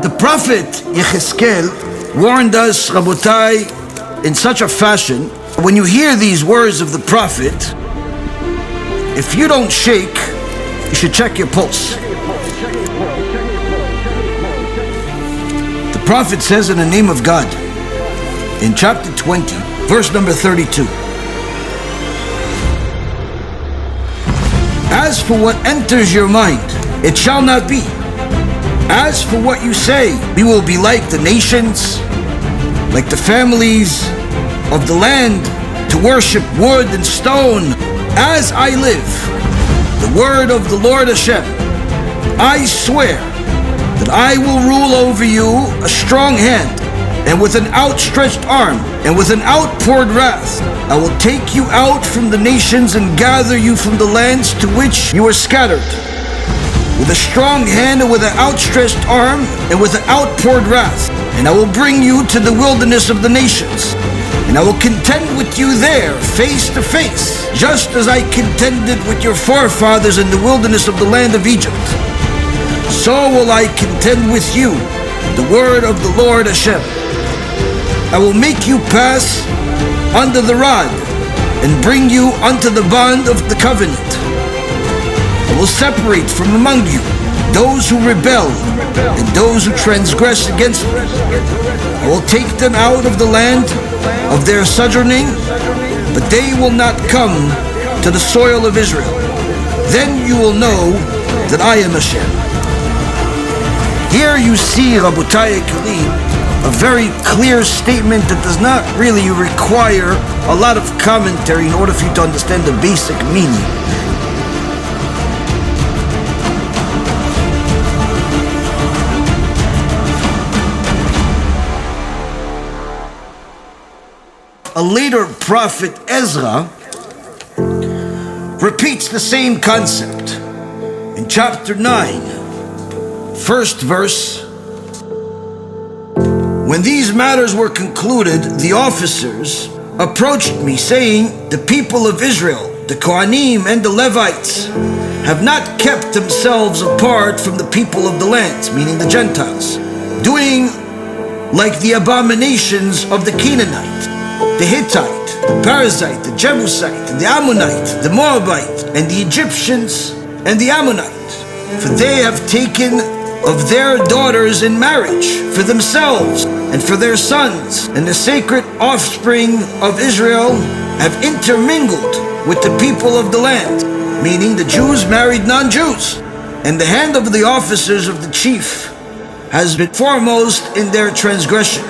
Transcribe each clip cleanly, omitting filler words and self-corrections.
The prophet Yechezkel warned us, Rabotai, in such a fashion, when you hear these words of the prophet, if you don't shake, you should check your pulse. The prophet says in the name of God, in chapter 20, verse number 32, as for what enters your mind, it shall not be. As for what you say, we will be like the nations, like the families of the land, to worship wood and stone. As I live, the word of the Lord HaShem, I swear that I will rule over you a strong hand, and with an outstretched arm, and with an outpoured wrath. I will take you out from the nations and gather you from the lands to which you are scattered. With a strong hand and with an outstretched arm and with an outpoured wrath. And I will bring you to the wilderness of the nations. And I will contend with you there, face to face, just as I contended with your forefathers in the wilderness of the land of Egypt. So will I contend with you, the word of the Lord HaShem. I will make you pass under the rod and bring you unto the bond of the covenant. I will separate from among you those who rebel and those who transgress against me. I will take them out of the land of their sojourning, but they will not come to the soil of Israel. Then you will know that I am HaShem. Here you see, Rabotai Kalim, a very clear statement that does not really require a lot of commentary in order for you to understand the basic meaning. A later prophet, Ezra, repeats the same concept. In chapter 9, first verse, when these matters were concluded, the officers approached me, saying, the people of Israel, the Kohanim and the Levites, have not kept themselves apart from the people of the lands, meaning the Gentiles, doing like the abominations of the Canaanite, the Hittite, the Perizzite, the Jebusite, the Ammonite, the Moabite, and the Egyptians and the Ammonites. For they have taken of their daughters in marriage for themselves and for their sons, and the sacred offspring of Israel have intermingled with the people of the land, meaning the Jews married non-Jews, and the hand of the officers of the chief has been foremost in their transgression.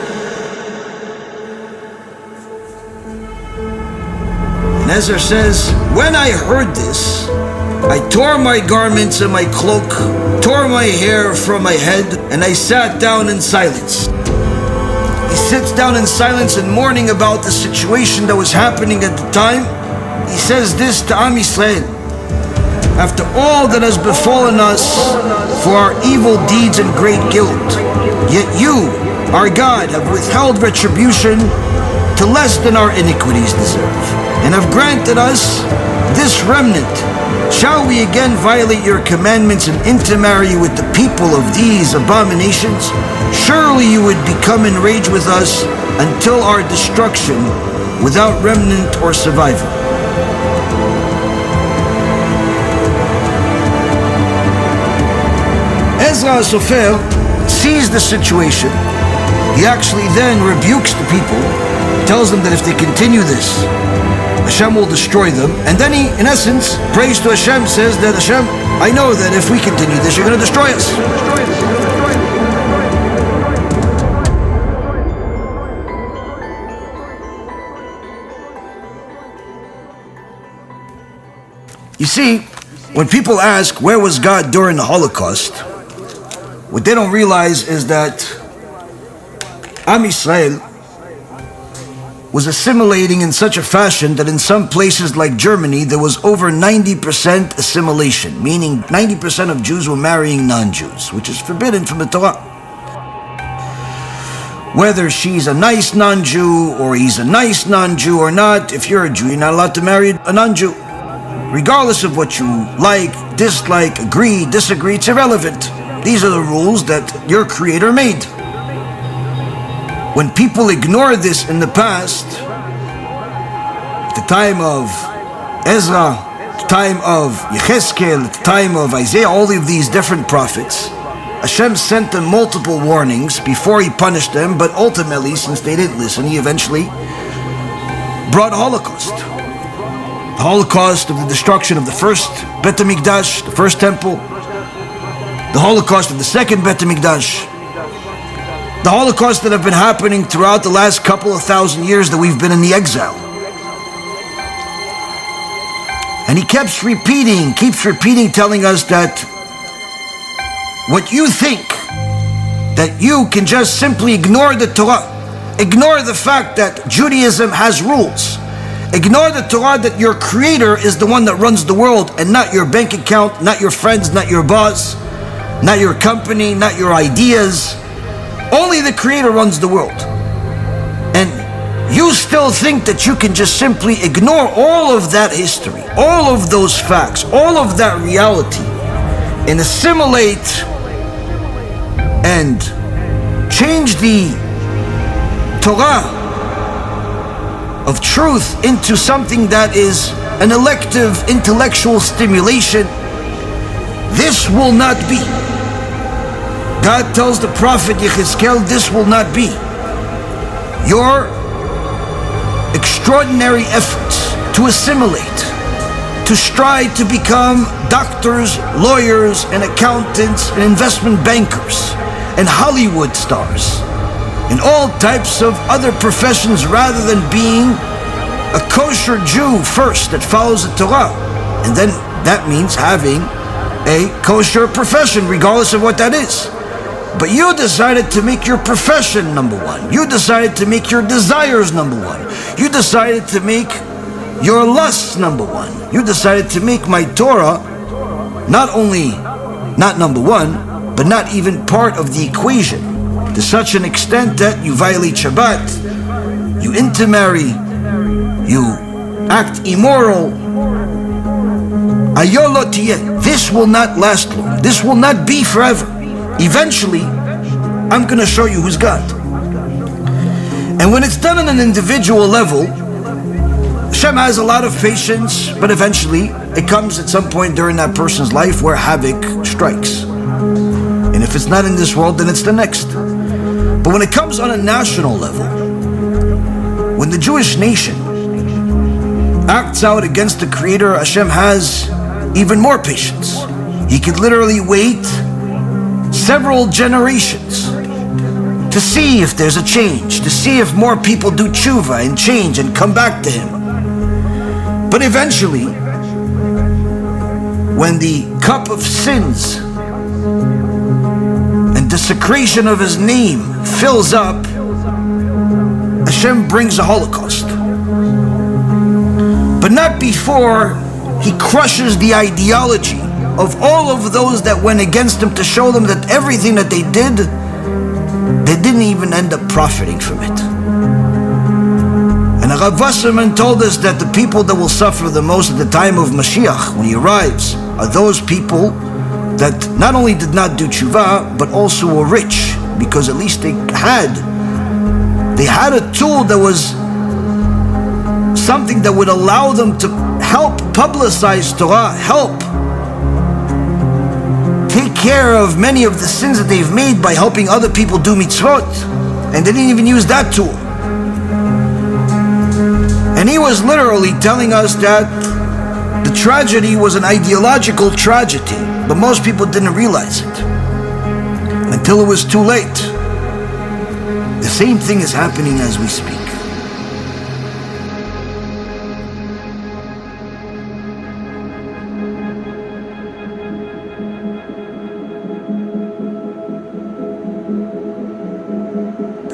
And Ezra says, when I heard this, I tore my garments and my cloak, tore my hair from my head, and I sat down in silence. He sits down in silence and mourning about the situation that was happening at the time. He says this to Am Yisrael: after all that has befallen us for our evil deeds and great guilt, yet you, our God, have withheld retribution to less than our iniquities deserve, and have granted us this remnant. Shall we again violate your commandments and intermarry with the people of these abominations? Surely you would become enraged with us until our destruction, without remnant or survivor. Ezra Sofer sees the situation. He actually then rebukes the people, tells them that if they continue this, Hashem will destroy them. And then he, in essence, prays to Hashem, says that Hashem, I know that if we continue this, you're going to destroy us. You see, when people ask, where was God during the Holocaust? What they don't realize is that Am Yisrael was assimilating in such a fashion that in some places like Germany, there was over 90% assimilation, meaning 90% of Jews were marrying non-Jews, which is forbidden from the Torah. Whether she's a nice non-Jew or he's a nice non-Jew or not, if you're a Jew, you're not allowed to marry a non-Jew. regardless of what you like, dislike, agree, disagree, it's irrelevant. These are the rules that your Creator made. When people ignore this in the past, at the time of Ezra, at the time of Yechezkel, at the time of Isaiah, all of these different prophets, Hashem sent them multiple warnings before He punished them, but ultimately, since they didn't listen, He eventually brought a Holocaust. The Holocaust of the destruction of the first Bet HaMikdash, the first temple, the Holocaust of the second Bet HaMikdash, the Holocaust that have been happening throughout the last couple of thousand years that we've been in the exile. And He keeps repeating, telling us that what you think, that you can just simply ignore the Torah, ignore the fact that Judaism has rules, ignore the Torah that your Creator is the one that runs the world and not your bank account, not your friends, not your boss, not your company, not your ideas. Only the Creator runs the world. And you still think that you can just simply ignore all of that history, all of those facts, all of that reality, and assimilate and change the Torah of truth into something that is an elective intellectual stimulation. This will not be. God tells the prophet Yechezkel, this will not be. Your extraordinary efforts to assimilate, to strive to become doctors, lawyers, and accountants, and investment bankers, and Hollywood stars, and all types of other professions rather than being a kosher Jew first that follows the Torah. And then that means having a kosher profession, regardless of what that is. But you decided to make your profession number one. You decided to make your desires number one. You decided to make your lusts number one. You decided to make my Torah not only not number one, but not even part of the equation, to such an extent that you violate Shabbat, you intermarry, you act immoral. This will not last long. This will not be forever. Eventually, I'm going to show you who's God. And when it's done on an individual level, Hashem has a lot of patience, but eventually it comes at some point during that person's life where havoc strikes. And if it's not in this world, then it's the next. But when it comes on a national level, when the Jewish nation acts out against the Creator, Hashem has even more patience. He could literally wait several generations to see if there's a change, to see if more people do Teshuva and change and come back to Him. But eventually, when the cup of sins and desecration of His name fills up, Hashem brings a Holocaust. But not before He crushes the ideology of all of those that went against Him, to show them that everything that they did, they didn't even end up profiting from it. And Rav Wasserman told us that the people that will suffer the most at the time of Mashiach, when He arrives, are those people that not only did not do Teshuva, but also were rich, because at least they had a tool that was something that would allow them to help publicize Torah, help take care of many of the sins that they've made by helping other people do mitzvot. And they didn't even use that tool. And he was literally telling us that the tragedy was an ideological tragedy, but most people didn't realize it until it was too late. The same thing is happening as we speak.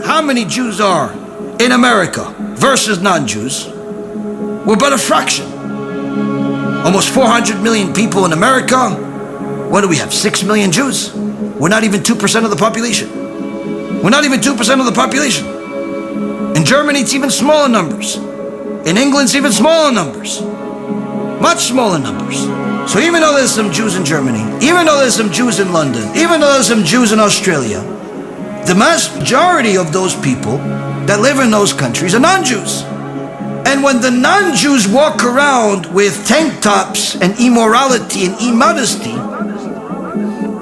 How many Jews are in America versus non-Jews? We're but a fraction. Almost 400 million people in America. What do we have? 6 million Jews? We're not even 2% of the population. We're not even 2% of the population. In Germany, it's even smaller numbers. In England, it's even smaller numbers. Much smaller numbers. So even though there's some Jews in Germany, even though there's some Jews in London, even though there's some Jews in Australia, the vast majority of those people that live in those countries are non-Jews. And when the non-Jews walk around with tank tops and immorality and immodesty,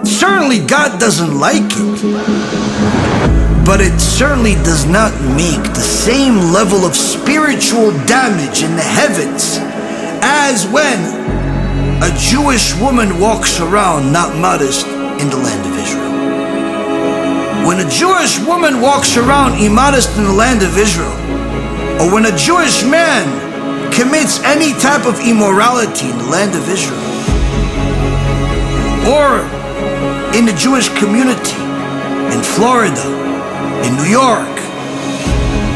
certainly God doesn't like it. But it certainly does not make the same level of spiritual damage in the heavens as when a Jewish woman walks around not modest in the land of Israel. When a Jewish woman walks around immodest in the land of Israel, or when a Jewish man commits any type of immorality in the land of Israel, or in the Jewish community in Florida, in New York,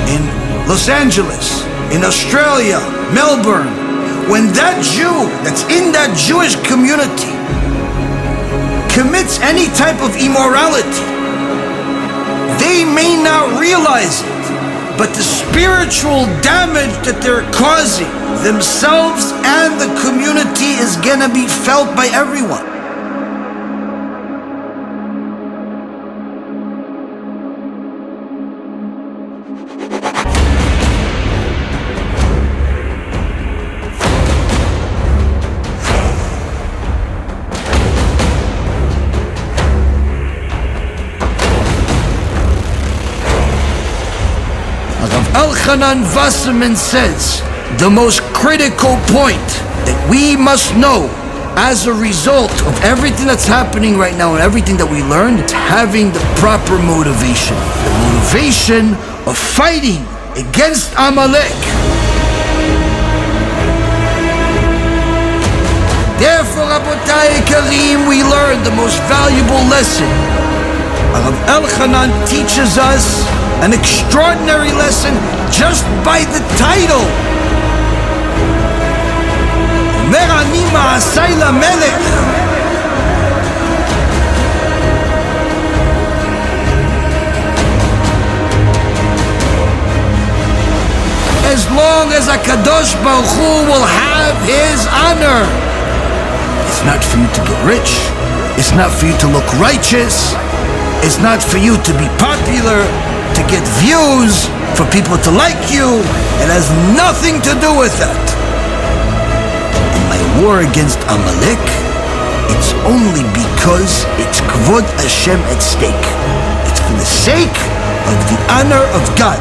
in Los Angeles, in Australia, Melbourne, when that Jew that's in that Jewish community commits any type of immorality, they may not realize it, but the spiritual damage that they're causing themselves and the community is gonna be felt by everyone. Elchanan Wasserman says the most critical point that we must know as a result of everything that's happening right now and everything that we learned, it's having the proper motivation. The motivation of fighting against Amalek. Therefore, Rabotai Karim, we learn the most valuable lesson. Rav Elchanan teaches us an extraordinary lesson just by the title. Mer ani ma'asai lamelech. As long as HaKaDosh Baruch Hu will have His honor. It's not for you to get rich. It's not for you to look righteous. It's not for you to be popular, to get views, for people to like you. It has nothing to do with that. In my war against Amalek, it's only because it's Kvod Hashem at stake. It's for the sake of the honor of God.